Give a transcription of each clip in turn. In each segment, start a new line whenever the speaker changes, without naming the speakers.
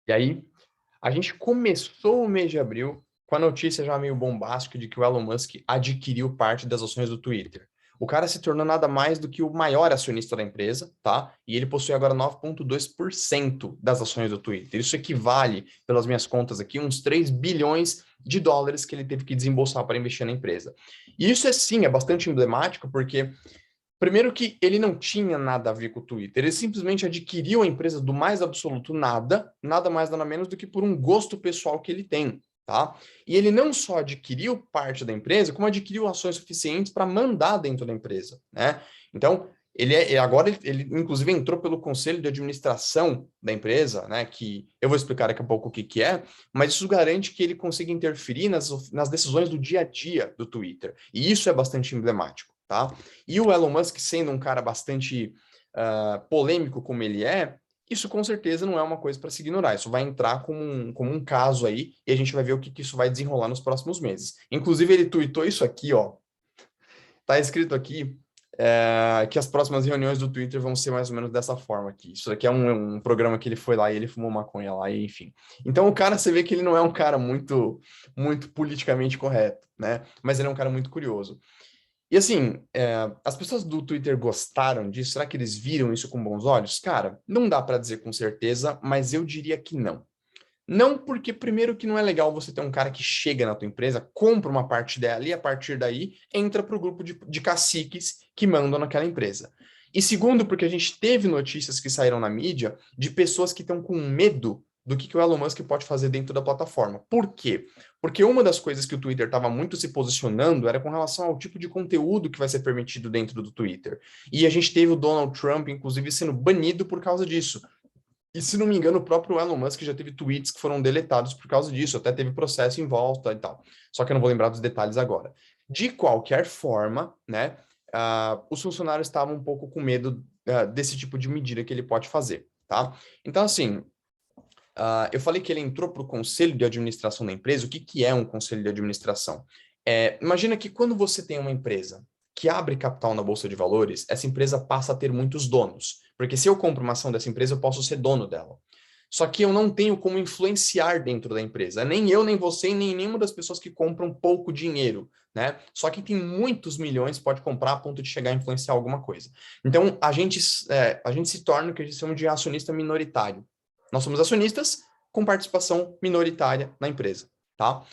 E aí, a gente começou o mês de abril com a notícia já meio bombástica de que o Elon Musk adquiriu parte das ações do Twitter. O cara se tornou nada mais do que o maior acionista da empresa, tá? E ele possui agora 9,2% das ações do Twitter. Isso equivale, pelas minhas contas aqui, uns 3 bilhões de dólares que ele teve que desembolsar para investir na empresa. E isso é bastante emblemático, porque primeiro que ele não tinha nada a ver com o Twitter, ele simplesmente adquiriu a empresa do mais absoluto nada, nada mais nada menos do que por um gosto pessoal que ele tem, tá? E ele não só adquiriu parte da empresa, como adquiriu ações suficientes para mandar dentro da empresa, né? Então, ele inclusive entrou pelo conselho de administração da empresa, né? Que eu vou explicar daqui a pouco o que que é, mas isso garante que ele consiga interferir nas decisões do dia a dia do Twitter. E isso é bastante emblemático, tá? E o Elon Musk, sendo um cara bastante polêmico como ele é, isso com certeza não é uma coisa para se ignorar. Isso vai entrar como um caso aí, e a gente vai ver o que, que isso vai desenrolar nos próximos meses. Inclusive, ele tweetou isso aqui, ó. Tá escrito aqui que as próximas reuniões do Twitter vão ser mais ou menos dessa forma aqui. Isso aqui é um programa que ele foi lá e ele fumou maconha lá, e enfim. Então o cara, você vê que ele não é um cara muito, muito politicamente correto, né? Mas ele é um cara muito curioso. E assim, as pessoas do Twitter gostaram disso? Será que eles viram isso com bons olhos? Cara, não dá para dizer com certeza, mas eu diria que não. Não porque, primeiro, que não é legal você ter um cara que chega na tua empresa, compra uma parte dela e, a partir daí, entra para o grupo de caciques que mandam naquela empresa. E segundo, porque a gente teve notícias que saíram na mídia de pessoas que estão com medo do que o Elon Musk pode fazer dentro da plataforma. Por quê? Porque uma das coisas que o Twitter estava muito se posicionando era com relação ao tipo de conteúdo que vai ser permitido dentro do Twitter. E a gente teve o Donald Trump, inclusive, sendo banido por causa disso. E se não me engano, o próprio Elon Musk já teve tweets que foram deletados por causa disso, até teve processo em volta e tal. Só que eu não vou lembrar dos detalhes agora. De qualquer forma, né, os funcionários estavam um pouco com medo desse tipo de medida que ele pode fazer, tá? Então, assim, eu falei que ele entrou para o conselho de administração da empresa. O que, que é um conselho de administração? Imagina que quando você tem uma empresa que abre capital na Bolsa de Valores, essa empresa passa a ter muitos donos. Porque se eu compro uma ação dessa empresa, eu posso ser dono dela. Só que eu não tenho como influenciar dentro da empresa. Nem eu, nem você, nem nenhuma das pessoas que compram pouco dinheiro, né? Só quem tem muitos milhões pode comprar a ponto de chegar a influenciar alguma coisa. Então, a gente se torna o que a gente chama de acionista minoritário. Nós somos acionistas com participação minoritária na empresa, tá?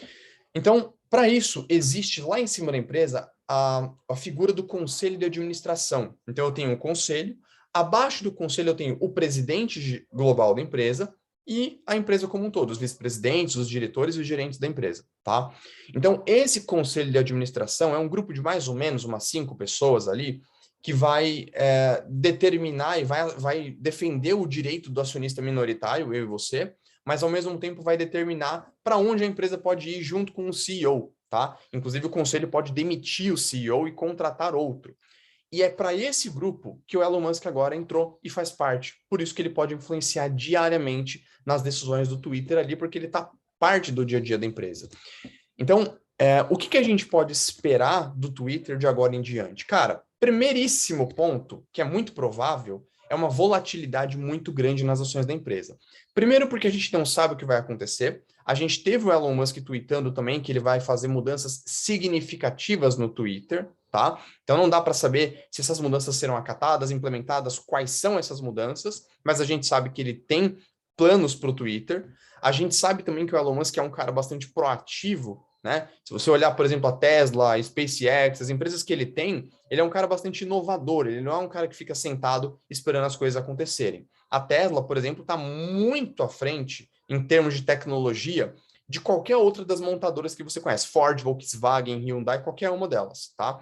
Então, para isso, existe lá em cima da empresa a figura do conselho de administração. Então, eu tenho um conselho, abaixo do conselho eu tenho o presidente global da empresa e a empresa como um todo, os vice-presidentes, os diretores e os gerentes da empresa, tá? Então, esse conselho de administração é um grupo de mais ou menos umas 5 pessoas ali que vai determinar e vai defender o direito do acionista minoritário, eu e você, mas ao mesmo tempo vai determinar para onde a empresa pode ir junto com o CEO, tá? Inclusive o conselho pode demitir o CEO e contratar outro. E é para esse grupo que o Elon Musk agora entrou e faz parte. Por isso que ele pode influenciar diariamente nas decisões do Twitter ali, porque ele está parte do dia a dia da empresa. Então, o que a gente pode esperar do Twitter de agora em diante? Cara, primeiríssimo ponto, que é muito provável, é uma volatilidade muito grande nas ações da empresa. Primeiro porque a gente não sabe o que vai acontecer. A gente teve o Elon Musk tweetando também que ele vai fazer mudanças significativas no Twitter, tá? Então não dá para saber se essas mudanças serão acatadas, implementadas, quais são essas mudanças, mas a gente sabe que ele tem planos para o Twitter. A gente sabe também que o Elon Musk é um cara bastante proativo, né? Se você olhar, por exemplo, a Tesla, a SpaceX, as empresas que ele tem, ele é um cara bastante inovador, ele não é um cara que fica sentado esperando as coisas acontecerem. A Tesla, por exemplo, está muito à frente em termos de tecnologia de qualquer outra das montadoras que você conhece, Ford, Volkswagen, Hyundai, qualquer uma delas, tá?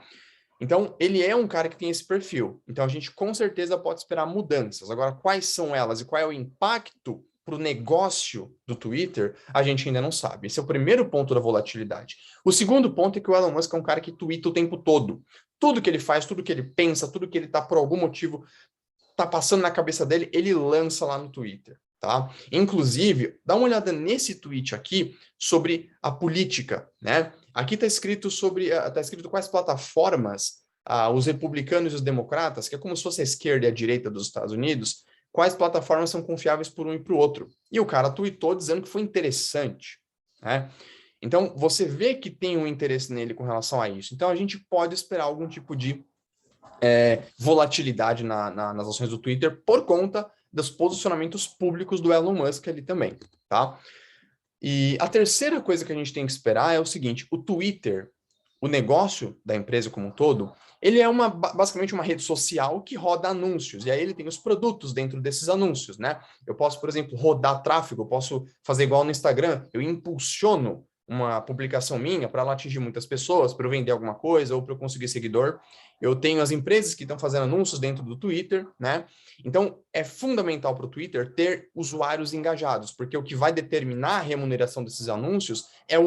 Então, ele é um cara que tem esse perfil. Então, a gente com certeza pode esperar mudanças. Agora, quais são elas e qual é o impacto para o negócio do Twitter, a gente ainda não sabe. Esse é o primeiro ponto da volatilidade. O segundo ponto é que o Elon Musk é um cara que twitta o tempo todo. Tudo que ele faz, tudo que ele pensa, tudo que ele está, por algum motivo, tá passando na cabeça dele, ele lança lá no Twitter, tá? Inclusive, dá uma olhada nesse tweet aqui sobre a política, né? Aqui tá escrito quais plataformas os republicanos e os democratas, que é como se fosse a esquerda e a direita dos Estados Unidos, quais plataformas são confiáveis por um e para o outro. E o cara tweetou dizendo que foi interessante, né? Então, você vê que tem um interesse nele com relação a isso. Então, a gente pode esperar algum tipo de volatilidade nas ações do Twitter por conta dos posicionamentos públicos do Elon Musk ali também, tá? E a terceira coisa que a gente tem que esperar é o seguinte: o Twitter, o negócio da empresa como um todo, ele é basicamente uma rede social que roda anúncios, e aí ele tem os produtos dentro desses anúncios, né? Eu posso, por exemplo, rodar tráfego, eu posso fazer igual no Instagram, eu impulsiono uma publicação minha para ela atingir muitas pessoas, para eu vender alguma coisa ou para eu conseguir seguidor. Eu tenho as empresas que estão fazendo anúncios dentro do Twitter, né? Então, é fundamental para o Twitter ter usuários engajados, porque o que vai determinar a remuneração desses anúncios é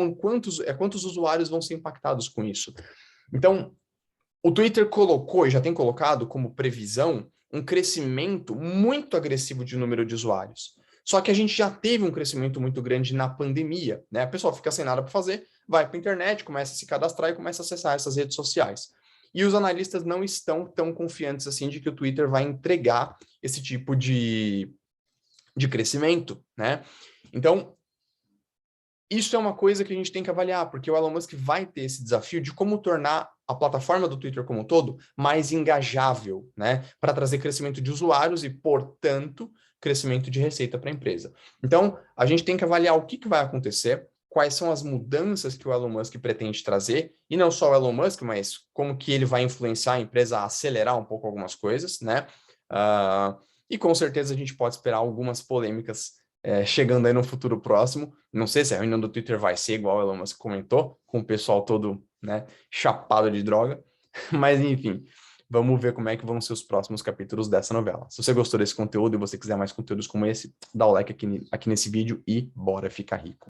quantos usuários vão ser impactados com isso. Então, o Twitter colocou, e já tem colocado como previsão, um crescimento muito agressivo de número de usuários. Só que a gente já teve um crescimento muito grande na pandemia, né? A pessoa fica sem nada para fazer, vai para a internet, começa a se cadastrar e começa a acessar essas redes sociais. E os analistas não estão tão confiantes assim de que o Twitter vai entregar esse tipo de crescimento, né? Então, isso é uma coisa que a gente tem que avaliar, porque o Elon Musk vai ter esse desafio de como tornar a plataforma do Twitter como um todo mais engajável, né? Para trazer crescimento de usuários e, portanto, crescimento de receita para a empresa. Então, a gente tem que avaliar o que vai acontecer, quais são as mudanças que o Elon Musk pretende trazer, e não só o Elon Musk, mas como que ele vai influenciar a empresa a acelerar um pouco algumas coisas, né? E com certeza a gente pode esperar algumas polêmicas chegando aí no futuro próximo. Não sei se a reunião do Twitter vai ser igual o Elon Musk comentou, com o pessoal todo, né, chapado de droga, mas enfim, vamos ver como é que vão ser os próximos capítulos dessa novela. Se você gostou desse conteúdo e você quiser mais conteúdos como esse, dá o like aqui nesse vídeo e bora ficar rico.